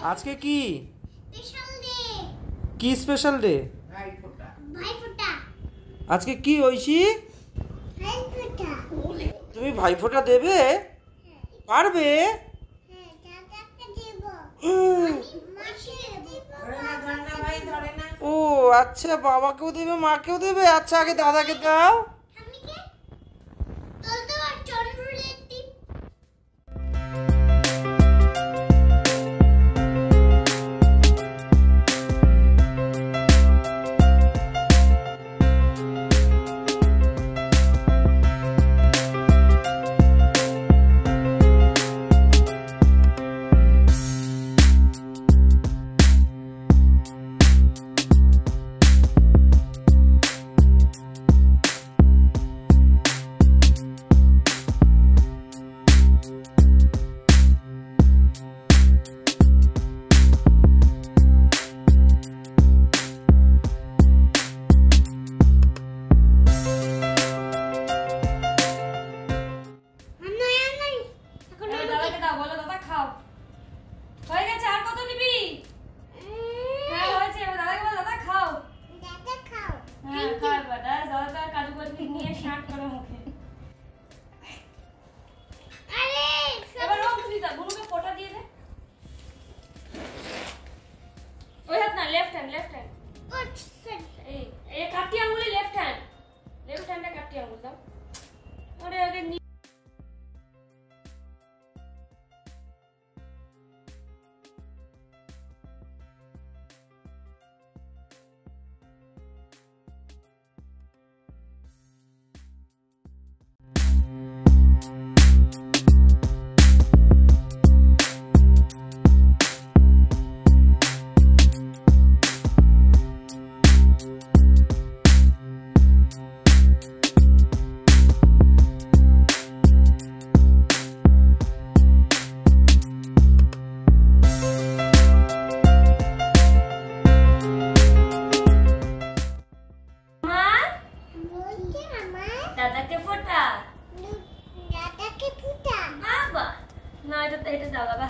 আজকে কি special day. কি স্পেশাল ডে? ভাইফোঁটা। ভাইফোঁটা। আজকে কি ঐশী? ভাইফোঁটা। তুমি ভাইফোঁটা দেবে? পারবে? হ্যাঁ, দাদাকে দেব। হুম। আমি মাকে দেব। ধরে না ভাই, ধরে না। ও আচ্ছা, বাবাকেও দেবে মাকেও দেবে। আচ্ছা আগে দাদাকে দাও। আমি কে? তো চন্দ্রলেতি। लेफ्ट हैंड ये काटी आंगुली लेफ्ट हैंड है काटी आंगुल दाओ अरे अरे दादा के फोटा दादा के फुटा। बाबा ना এটা দাও বাবা